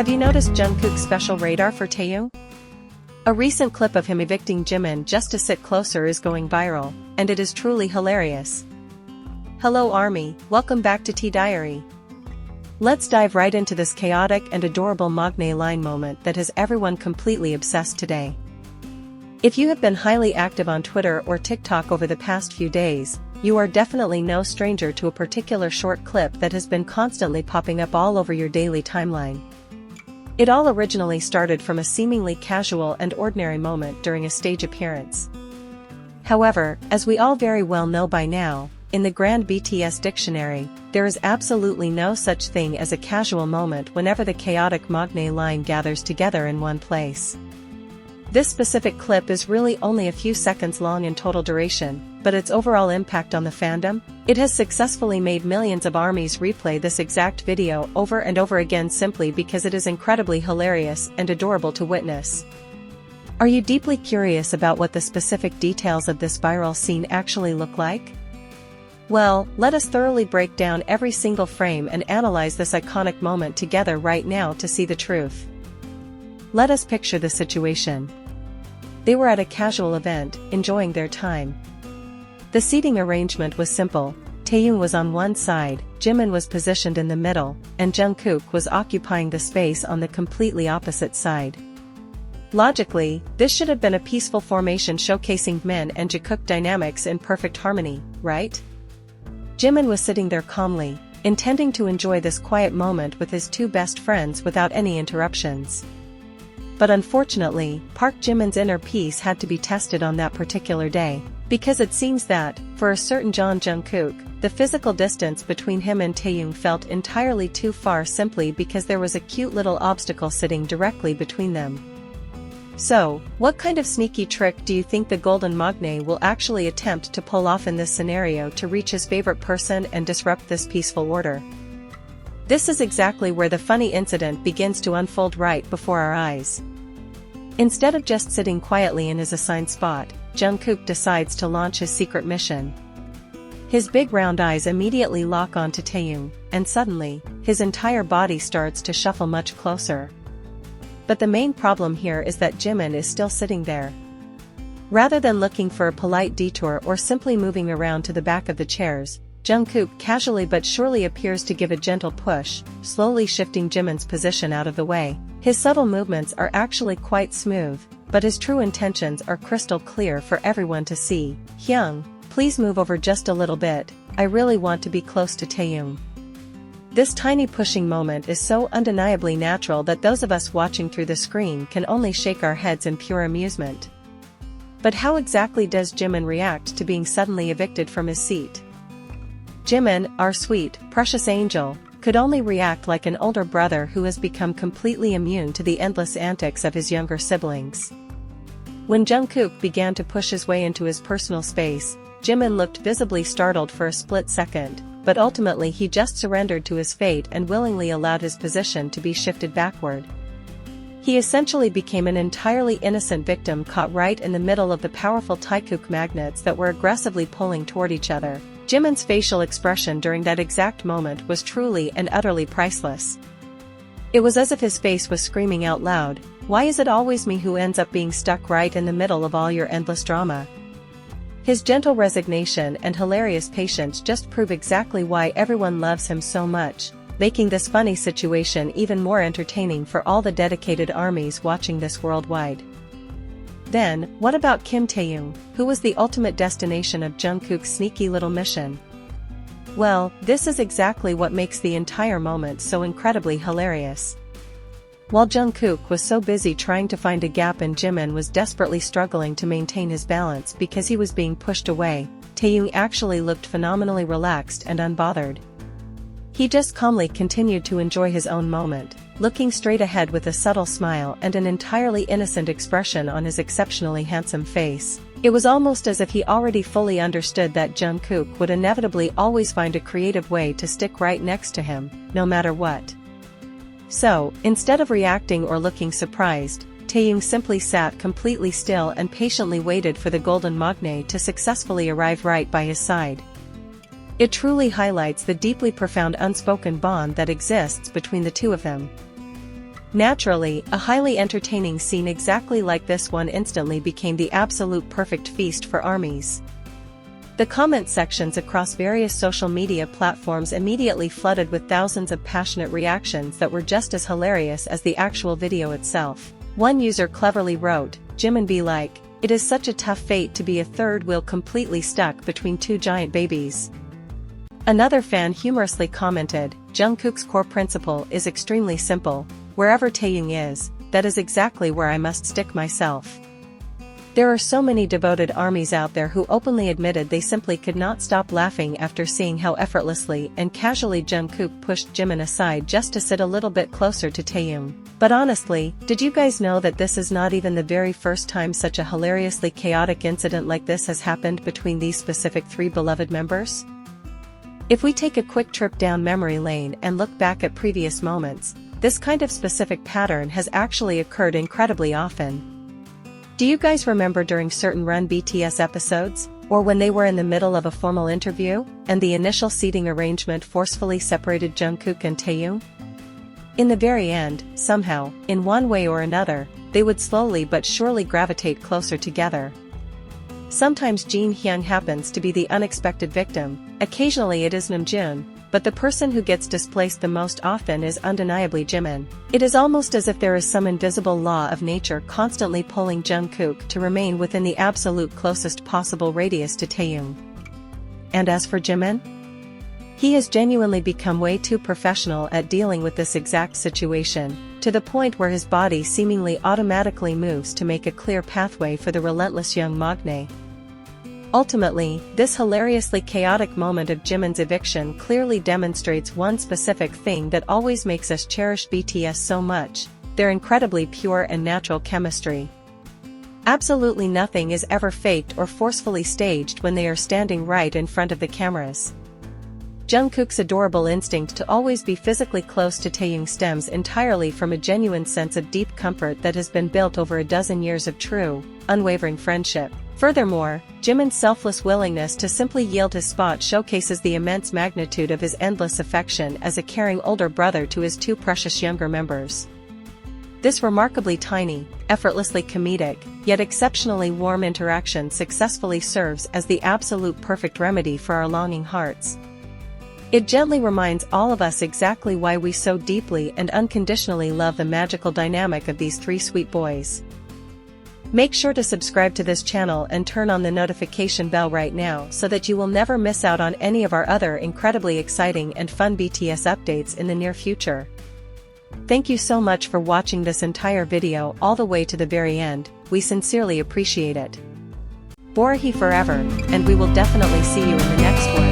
Have you noticed Jungkook's special radar for Taehyung? A recent clip of him evicting Jimin just to sit closer is going viral, and it is truly hilarious. Hello ARMY, welcome back to Tea Diary. Let's dive right into this chaotic and adorable maknae line moment that has everyone completely obsessed today. If you have been highly active on Twitter or TikTok over the past few days, you are definitely no stranger to a particular short clip that has been constantly popping up all over your daily timeline. It all originally started from a seemingly casual and ordinary moment during a stage appearance. However, as we all very well know by now, in the grand BTS dictionary, there is absolutely no such thing as a casual moment whenever the chaotic maknae line gathers together in one place. This specific clip is really only a few seconds long in total duration, but its overall impact on the fandom, it has successfully made millions of ARMYs replay this exact video over and over again simply because it is incredibly hilarious and adorable to witness. Are you deeply curious about what the specific details of this viral scene actually look like? Well, let us thoroughly break down every single frame and analyze this iconic moment together right now to see the truth. Let us picture the situation. They were at a casual event, enjoying their time. The seating arrangement was simple. Taehyung was on one side, Jimin was positioned in the middle, and Jungkook was occupying the space on the completely opposite side. Logically, this should have been a peaceful formation showcasing Min and Jungkook dynamics in perfect harmony, right? Jimin was sitting there calmly, intending to enjoy this quiet moment with his two best friends without any interruptions. But unfortunately, Park Jimin's inner peace had to be tested on that particular day, because it seems that, for a certain Jungkook, the physical distance between him and Taehyung felt entirely too far simply because there was a cute little obstacle sitting directly between them. So, what kind of sneaky trick do you think the golden maknae will actually attempt to pull off in this scenario to reach his favorite person and disrupt this peaceful order? This is exactly where the funny incident begins to unfold right before our eyes. Instead of just sitting quietly in his assigned spot, Jungkook decides to launch his secret mission. His big round eyes immediately lock onto Taehyung, and suddenly, his entire body starts to shuffle much closer. But the main problem here is that Jimin is still sitting there. Rather than looking for a polite detour or simply moving around to the back of the chairs, Jungkook casually but surely appears to give a gentle push, slowly shifting Jimin's position out of the way. His subtle movements are actually quite smooth, but his true intentions are crystal clear for everyone to see. "Hyung, please move over just a little bit, I really want to be close to Taehyung." This tiny pushing moment is so undeniably natural that those of us watching through the screen can only shake our heads in pure amusement. But how exactly does Jimin react to being suddenly evicted from his seat? Jimin, our sweet, precious angel, could only react like an older brother who has become completely immune to the endless antics of his younger siblings. When Jungkook began to push his way into his personal space, Jimin looked visibly startled for a split second, but ultimately he just surrendered to his fate and willingly allowed his position to be shifted backward. He essentially became an entirely innocent victim caught right in the middle of the powerful Taekook magnets that were aggressively pulling toward each other. Jimin's facial expression during that exact moment was truly and utterly priceless. It was as if his face was screaming out loud, "Why is it always me who ends up being stuck right in the middle of all your endless drama?" His gentle resignation and hilarious patience just prove exactly why everyone loves him so much, making this funny situation even more entertaining for all the dedicated ARMYs watching this worldwide. Then, what about Kim Taehyung, who was the ultimate destination of Jungkook's sneaky little mission? Well, this is exactly what makes the entire moment so incredibly hilarious. While Jungkook was so busy trying to find a gap and Jimin was desperately struggling to maintain his balance because he was being pushed away, Taehyung actually looked phenomenally relaxed and unbothered. He just calmly continued to enjoy his own moment, looking straight ahead with a subtle smile and an entirely innocent expression on his exceptionally handsome face. It was almost as if he already fully understood that Jungkook would inevitably always find a creative way to stick right next to him, no matter what. So, instead of reacting or looking surprised, Taehyung simply sat completely still and patiently waited for the golden maknae to successfully arrive right by his side. It truly highlights the deeply profound unspoken bond that exists between the two of them. Naturally, a highly entertaining scene exactly like this one instantly became the absolute perfect feast for ARMYs. The comment sections across various social media platforms immediately flooded with thousands of passionate reactions that were just as hilarious as the actual video itself. One user cleverly wrote, "Jimin be like, it is such a tough fate to be a third wheel completely stuck between two giant babies." Another fan humorously commented, "Jungkook's core principle is extremely simple. Wherever Taehyung is, that is exactly where I must stick myself." There are so many devoted ARMYs out there who openly admitted they simply could not stop laughing after seeing how effortlessly and casually Jungkook pushed Jimin aside just to sit a little bit closer to Taehyung. But honestly, did you guys know that this is not even the very first time such a hilariously chaotic incident like this has happened between these specific three beloved members? If we take a quick trip down memory lane and look back at previous moments, this kind of specific pattern has actually occurred incredibly often. Do you guys remember during certain Run BTS episodes, or when they were in the middle of a formal interview, and the initial seating arrangement forcefully separated Jungkook and Taehyung? In the very end, somehow, in one way or another, they would slowly but surely gravitate closer together. Sometimes Jin Hyung happens to be the unexpected victim, occasionally it is Namjoon, but the person who gets displaced the most often is undeniably Jimin. It is almost as if there is some invisible law of nature constantly pulling Jungkook to remain within the absolute closest possible radius to Taehyung. And as for Jimin? He has genuinely become way too professional at dealing with this exact situation, to the point where his body seemingly automatically moves to make a clear pathway for the relentless young maknae. Ultimately, this hilariously chaotic moment of Jimin's eviction clearly demonstrates one specific thing that always makes us cherish BTS so much: their incredibly pure and natural chemistry. Absolutely nothing is ever faked or forcefully staged when they are standing right in front of the cameras. Jungkook's adorable instinct to always be physically close to Taehyung stems entirely from a genuine sense of deep comfort that has been built over a dozen years of true, unwavering friendship. Furthermore, Jimin's selfless willingness to simply yield his spot showcases the immense magnitude of his endless affection as a caring older brother to his two precious younger members. This remarkably tiny, effortlessly comedic, yet exceptionally warm interaction successfully serves as the absolute perfect remedy for our longing hearts. It gently reminds all of us exactly why we so deeply and unconditionally love the magical dynamic of these three sweet boys. Make sure to subscribe to this channel and turn on the notification bell right now so that you will never miss out on any of our other incredibly exciting and fun BTS updates in the near future. Thank you so much for watching this entire video all the way to the very end, we sincerely appreciate it. Borahi forever, and we will definitely see you in the next one.